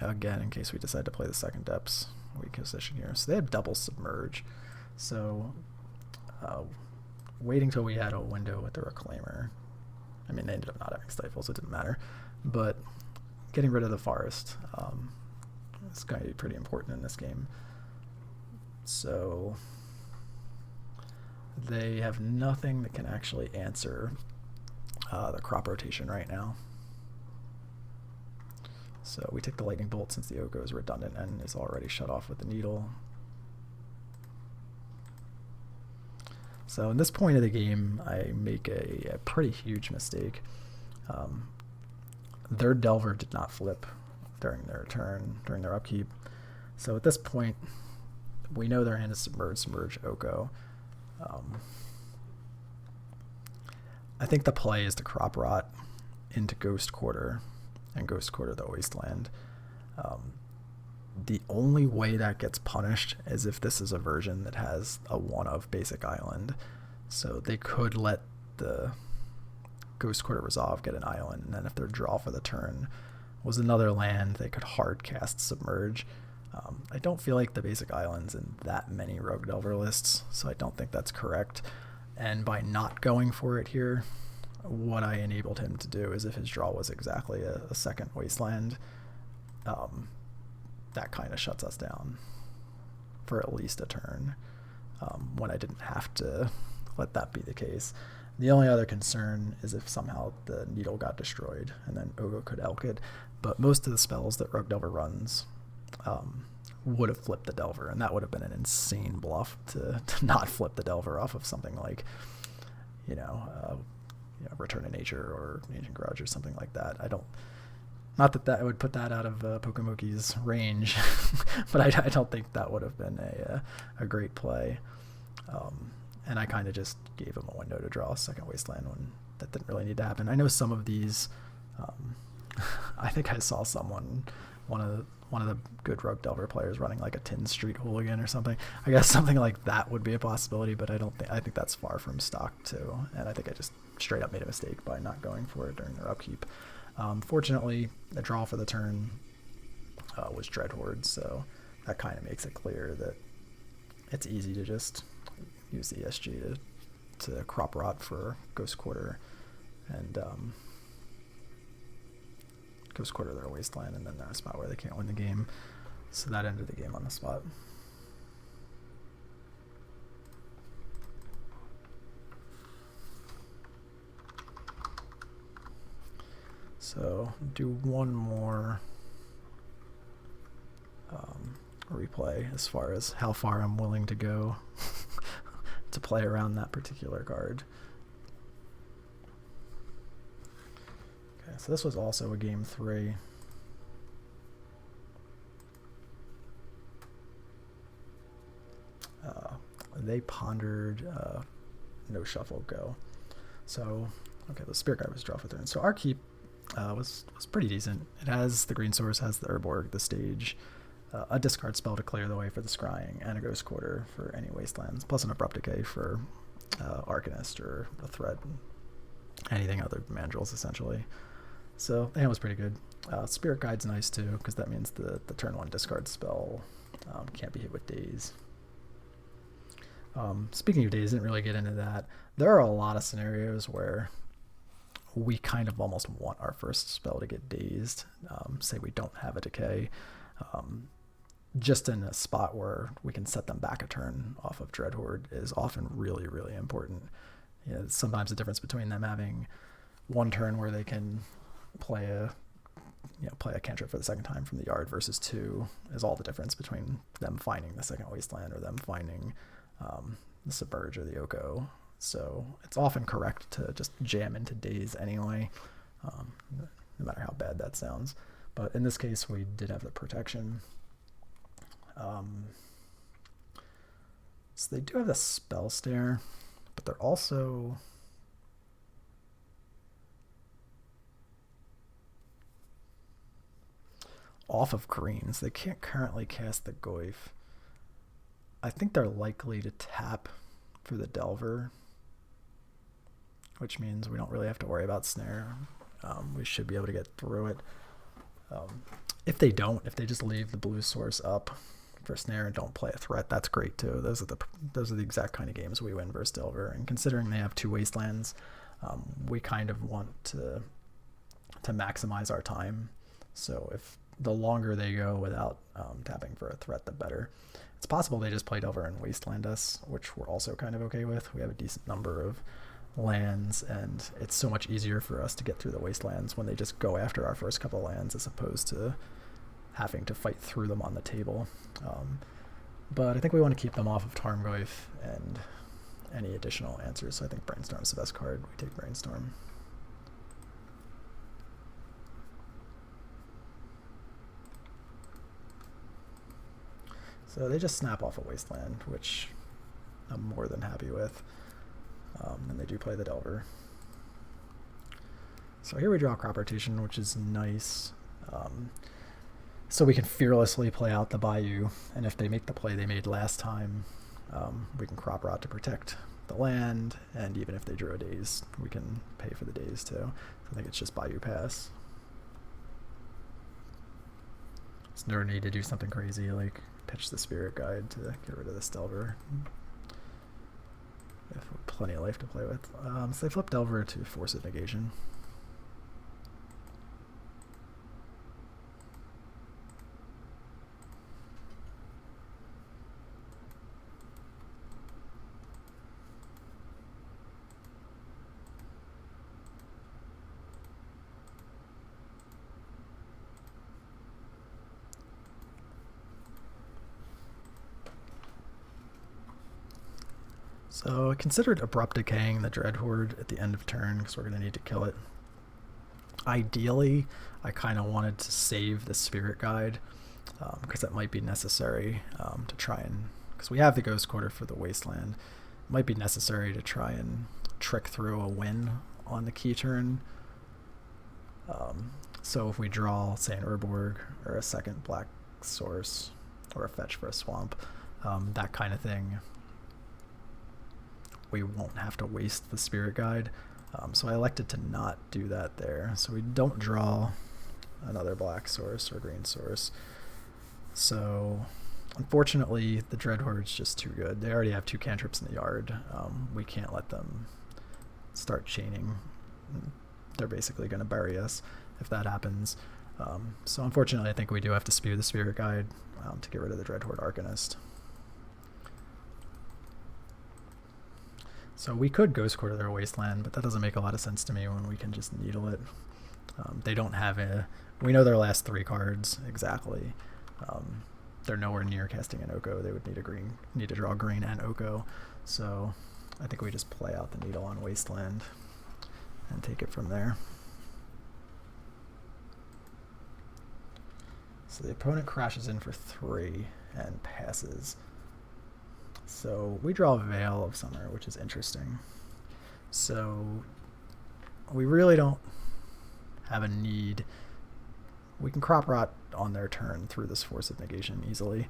Again, in case we decide to play the second depths, we position here. So they had double Submerge. So waiting till we had a window with the Reclaimer. I mean, they ended up not having Stifle, so it didn't matter. But getting rid of the Forest is going to be pretty important in this game. So they have nothing that can actually answer the crop rotation right now. So we take the Lightning Bolt since the Oko is redundant and is already shut off with the Needle. So in this point of the game, I make a pretty huge mistake. Their Delver did not flip during their turn, during their upkeep. So at this point, we know their hand is Submerge, Oko. I think the play is to Crop Rot into Ghost Quarter and Ghost Quarter the Wasteland. The only way that gets punished is if this is a version that has a one of basic island. So they could let the Ghost Quarter Resolve get an island, and then if their draw for the turn was another land, they could hard cast Submerge. I don't feel like the basic island's in that many Rogue Delver lists, so I don't think that's correct. And by not going for it here, what I enabled him to do is if his draw was exactly a second Wasteland, that kind of shuts us down for at least a turn, when I didn't have to let that be the case. The only other concern is if somehow the Needle got destroyed and then Oko could elk it, but most of the spells that Rogue Delver runs would have flipped the Delver, and that would have been an insane bluff to not flip the Delver off of something like, Return to Nature or Ancient Grudge or something like that. Not that I would put that out of Pokemoki's range, but I don't think that would have been a great play. And I kind of just gave him a window to draw a second Wasteland when that didn't really need to happen. I know some of these, I think I saw one of the good Rogue Delver players running like a Tin Street Hooligan or something. I guess something like that would be a possibility, but I think that's far from stock too. And I think I just straight up made a mistake by not going for it during their upkeep. Fortunately, the draw for the turn was Dreadhorde, so that kind of makes it clear that it's easy to just use the ESG to Crop Rot for Ghost Quarter and Ghost Quarter their Wasteland, and then they're in a spot where they can't win the game. So that ended the game on the spot. So do one more replay as far as how far I'm willing to go to play around that particular card. Okay, so this was also a game 3. They pondered no shuffle, go. So, okay, the Spirit Guide was draw for turn. So our keep was pretty decent. It has the green source, has the Urborg, the stage, a discard spell to clear the way for the Scrying, and a Ghost Quarter for any wastelands, plus an Abrupt Decay for Arcanist or a threat, anything other mandrills essentially. So that was pretty good. Spirit Guide's nice too, because that means the turn 1 discard spell can't be hit with Daze. Speaking of Daze, didn't really get into that. There are a lot of scenarios where we kind of almost want our first spell to get dazed. Say we don't have a decay. Just in a spot where we can set them back a turn off of Dreadhorde is often really, really important. You know, sometimes the difference between them having one turn where they can play a cantrip for the second time from the yard versus 2 is all the difference between them finding the second wasteland or them finding the Submerge or the Oko. So it's often correct to just jam into Daze anyway, no matter how bad that sounds. But in this case, we did have the protection. So they do have the Spell Stare, but they're also off of greens. They can't currently cast the Goyf. I think they're likely to tap for the Delver, which means we don't really have to worry about Snare. We should be able to get through it. If they don't, if they just leave the blue source up for Snare and don't play a threat, that's great too. Those are the exact kind of games we win versus Delver. And considering they have 2 wastelands, we kind of want to maximize our time. So if the longer they go without tapping for a threat, the better. It's possible they just play Delver and wasteland us, which we're also kind of okay with. We have a decent number of lands, and it's so much easier for us to get through the wastelands when they just go after our first couple lands as opposed to having to fight through them on the table. But I think we want to keep them off of Tarmogoyf and any additional answers. So I think Brainstorm is the best card. We take Brainstorm. So they just snap off a wasteland, which I'm more than happy with. And they do play the Delver. So here we draw Crop Rotation, which is nice. So we can fearlessly play out the Bayou, and if they make the play they made last time, we can Crop Rot to protect the land, and even if they drew a Daze, we can pay for the Daze too. So I think it's just Bayou Pass. There's no need to do something crazy like pitch the Spirit Guide to get rid of this Delver. We have plenty of life to play with. So they flip Delver to Force of Negation. So I considered Abrupt Decaying the Dreadhorde at the end of turn because we're going to need to kill it. Ideally, I kind of wanted to save the Spirit Guide because that might be necessary to try and, because we have the Ghost Quarter for the Wasteland, it might be necessary to try and trick through a win on the key turn. So if we draw, say, an Urborg or a second black source or a fetch for a swamp, that kind of thing, we won't have to waste the Spirit Guide. So I elected to not do that there. So we don't draw another black source or green source. So unfortunately, the Dreadhorde's just too good. They already have 2 cantrips in the yard. We can't let them start chaining. They're basically going to bury us if that happens. So unfortunately, I think we do have to spew the Spirit Guide to get rid of the Dreadhorde Arcanist. So we could Ghost Quarter their Wasteland, but that doesn't make a lot of sense to me when we can just needle it. They don't have a... We know their last 3 cards exactly. They're nowhere near casting an Oko. They would need to draw green and Oko. So I think we just play out the Needle on Wasteland and take it from there. So the opponent crashes in for 3 and passes. So we draw Veil of Summer, which is interesting. So we really don't have a need. We can Crop Rot on their turn through this Force of Negation easily,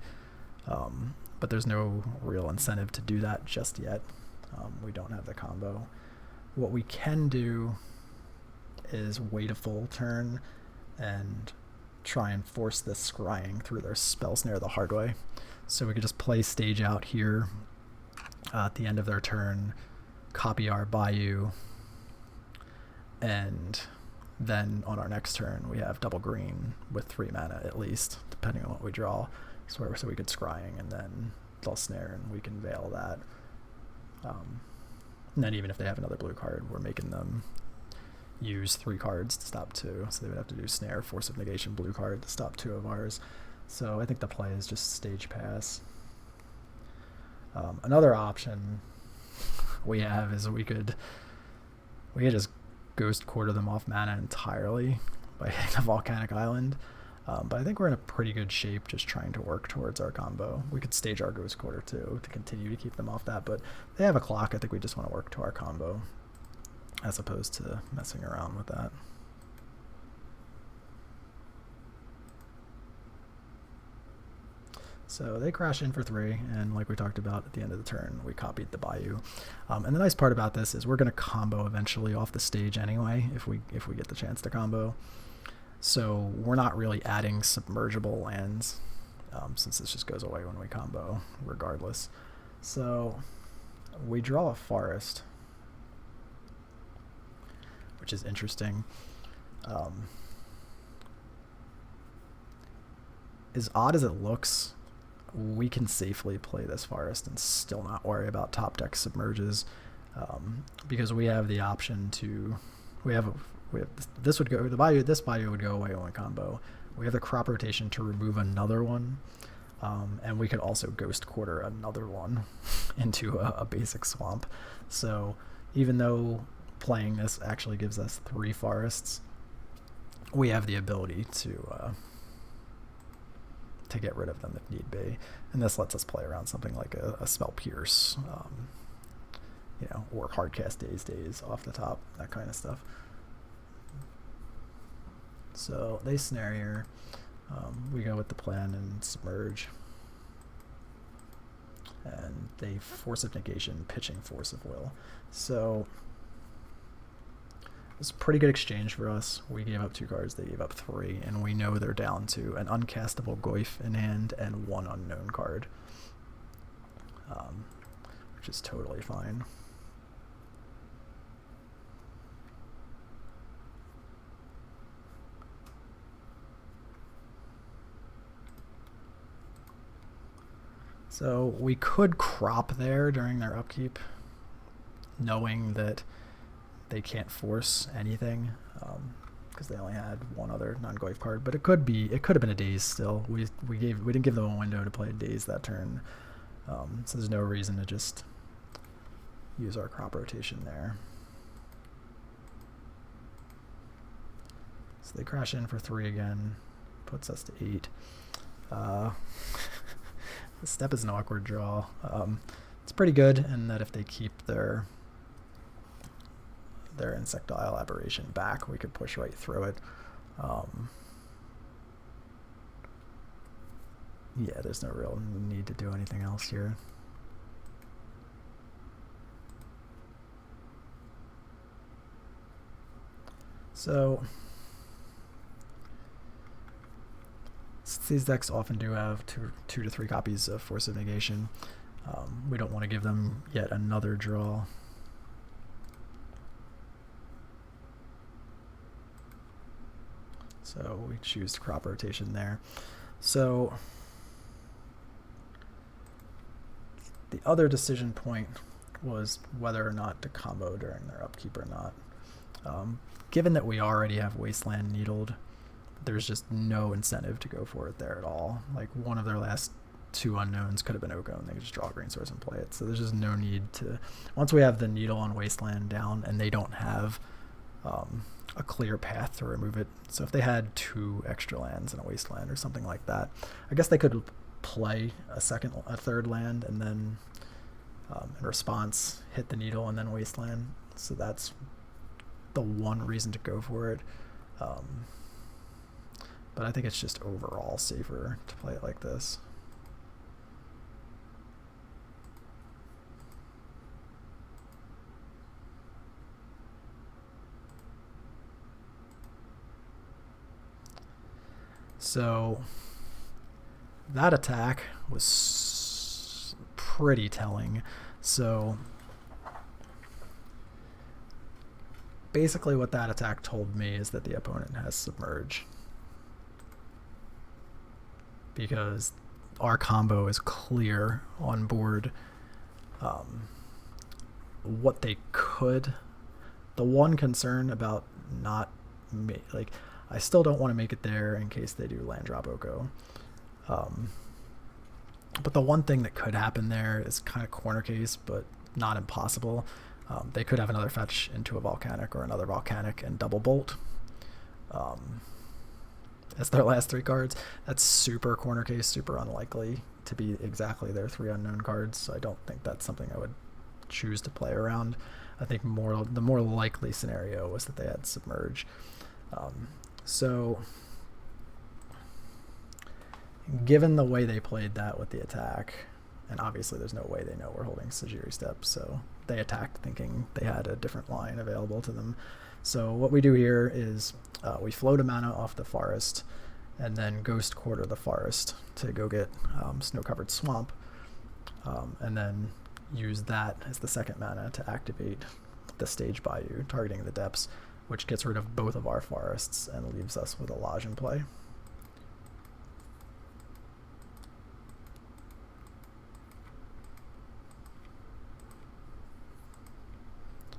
but there's no real incentive to do that just yet. We don't have the combo. What we can do is wait a full turn and try and force this scrying through their Spell Snare the hard way. So we could just play Stage Out here at the end of their turn, copy our Bayou, and then on our next turn we have double green with 3 mana at least, depending on what we draw. So we could scrying and then they'll snare and we can veil that. And then even if they have another blue card, we're making them use 3 cards to stop 2. So they would have to do snare, Force of Negation, blue card to stop 2 of ours. So I think the play is just Stage Pass. Another option we have is we could just Ghost Quarter them off mana entirely by hitting a Volcanic Island. But I think we're in a pretty good shape just trying to work towards our combo. We could stage our Ghost Quarter too to continue to keep them off that, but they have a clock. I think we just want to work to our combo as opposed to messing around with that. So they crash in for 3, and like we talked about at the end of the turn, we copied the Bayou. And the nice part about this is we're going to combo eventually off the stage anyway, if we get the chance to combo. So we're not really adding submergible lands, since this just goes away when we combo regardless. So we draw a Forest, which is interesting. As odd as it looks, we can safely play this Forest and still not worry about top deck submerges, because we have the option to this would go this Bayou would go away when we combo. We have the Crop Rotation to remove another one, and we could also Ghost Quarter another one into a basic swamp. So even though playing this actually gives us 3 forests, we have the ability to get rid of them if need be, and this lets us play around something like a Spell Pierce, or Hardcast Daze off the top, that kind of stuff. So they snare here. We go with the plan and submerge, and they Force of Negation, pitching Force of Will. So it's a pretty good exchange for us. We gave up 2 cards, they gave up 3, and we know they're down to an uncastable Goyf in hand and 1 unknown card, which is totally fine. So we could crop there during their upkeep, knowing that they can't force anything, because they only had 1 other non-Goyf card. But it could have been a Daze still. We didn't give them a window to play a Daze that turn, so there's no reason to just use our Crop Rotation there. So they crash in for 3 again, puts us to 8. The step is an awkward draw. It's pretty good in that if they keep their Insectile Aberration back, we could push right through it. Yeah, there's no real need to do anything else here. So these decks often do have 2 to 3 copies of Force of Negation. We don't want to give them yet another draw. So we choose Crop Rotation there. So the other decision point was whether or not to combo during their upkeep or not. Given that we already have Wasteland needled, there's just no incentive to go for it there at all. Like, one of their last 2 unknowns could have been Oko, and they could just draw a green source and play it. So there's just no need to... Once we have the needle on Wasteland down, and they don't have a clear path to remove it. So if they had 2 extra lands in a Wasteland or something like that, I guess they could play a third land, and then in response hit the needle and then Wasteland. So that's the one reason to go for it. But I think it's just overall safer to play it like this. So that attack was pretty telling. So basically what that attack told me is that the opponent has Submerge, because our combo is clear on board. What they could... The one concern about not... like, I still don't want to make it there in case they do land drop Oko. But the one thing that could happen there is kind of corner case, but not impossible. They could have another fetch into a Volcanic or another Volcanic and double bolt. As their last 3 cards. That's super corner case, super unlikely to be exactly their 3 unknown cards, so I don't think that's something I would choose to play around. I think the more likely scenario was that they had Submerge. So given the way they played that with the attack, and obviously there's no way they know we're holding Sajiri Step, so they attacked thinking they had a different line available to them. So what we do here is we float a mana off the forest and then Ghost Quarter the forest to go get Snow-Covered Swamp, and then use that as the second mana to activate the Stage Bayou, targeting the depths, which gets rid of both of our forests and leaves us with a Lodge in play.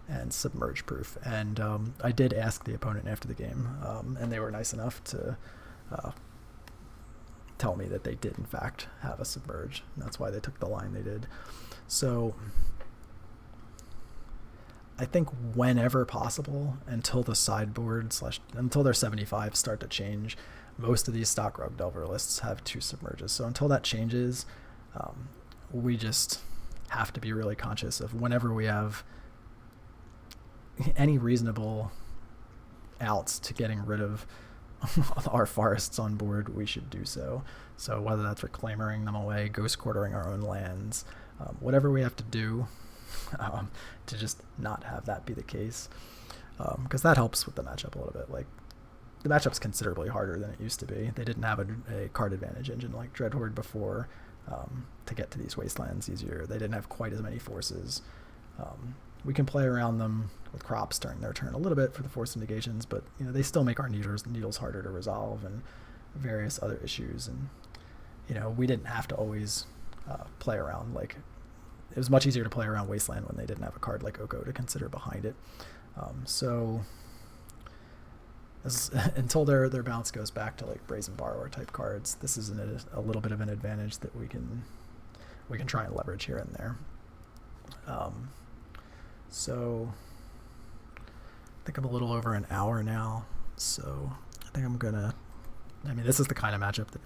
And Submerge proof. And I did ask the opponent after the game, and they were nice enough to tell me that they did in fact have a Submerge, and that's why they took the line they did. So I think whenever possible, until the sideboard until their 75 start to change, most of these stock Rug Delver lists have 2 Submerges. So until that changes, we just have to be really conscious of whenever we have any reasonable outs to getting rid of our forests on board, we should do so. So whether that's reclaiming them away, ghost quartering our own lands, whatever we have to do to just not have that be the case, because that helps with the matchup a little bit. Like, the matchup's considerably harder than it used to be. They didn't have a card advantage engine like Dreadhorde before to get to these wastelands easier. They didn't have quite as many forces. We can play around them with crops during their turn a little bit for the force negations, but you know, they still make our needles harder to resolve and various other issues. And you know, we didn't have to always play around. Like, it was much easier to play around Wasteland when they didn't have a card like Oko to consider behind it. So until their balance goes back to like Brazen Borrower type cards, this is a little bit of an advantage that we can try and leverage here and there. So I think I'm a little over an hour now, so I think I'm gonna... I mean, this is the kind of matchup that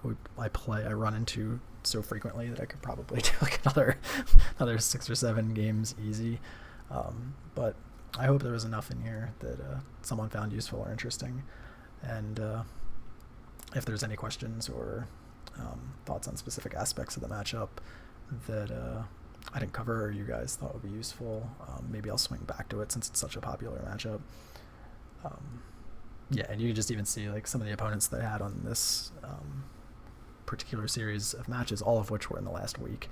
I run into so frequently that I could probably do like another 6 or 7 games easy. But I hope there was enough in here that someone found useful or interesting. And if there's any questions or thoughts on specific aspects of the matchup that I didn't cover or you guys thought would be useful, maybe I'll swing back to it since it's such a popular matchup. Yeah, and you can just even see like some of the opponents they had on this particular series of matches, all of which were in the last week,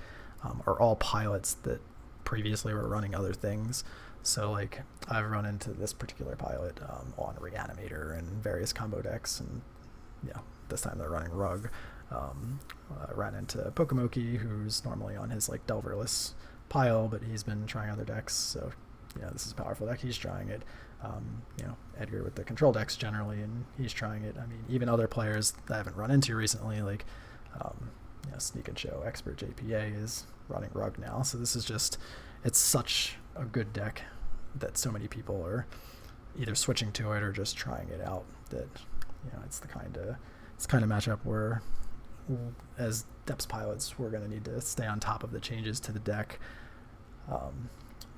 are all pilots that previously were running other things. So like I've run into this particular pilot on Reanimator and various combo decks, and yeah, this time they're running Rug. I ran into Pokemoki, who's normally on his like Delverless pile, but he's been trying other decks, so this is a powerful deck. He's trying it. Edgar with the control decks generally, and he's trying it. I mean, even other players that I haven't run into recently, like Sneak and Show Expert JPA is running Rug now. So this is just, it's such a good deck that so many people are either switching to it or just trying it out, that it's the kind of matchup where, as Depths pilots, we're going to need to stay on top of the changes to the deck,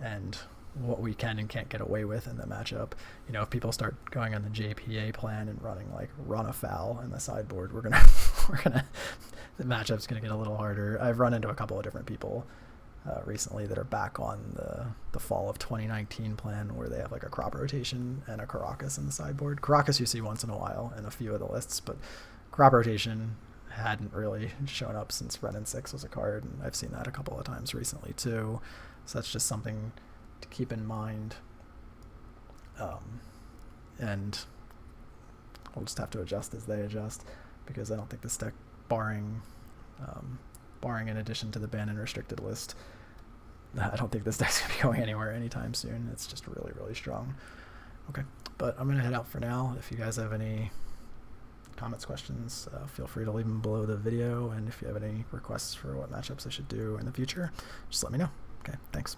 and what we can and can't get away with in the matchup. If people start going on the JPA plan and running like Run a Foul in the sideboard, the matchup's gonna get a little harder. I've run into a couple of different people recently that are back on the fall of 2019 plan, where they have like a Crop Rotation and a Karakas in the sideboard. Karakas you see once in a while in a few of the lists, but Crop Rotation hadn't really shown up since Wrenn and 6 was a card, and I've seen that a couple of times recently too. So that's just something to keep in mind, and we'll just have to adjust as they adjust, because I don't think this deck, barring in addition to the banned and restricted list, I don't think this deck's going to be going anywhere anytime soon. It's just really, really strong. Okay, but I'm going to head out for now. If you guys have any comments, questions, feel free to leave them below the video, and if you have any requests for what matchups I should do in the future, just let me know. Okay, thanks.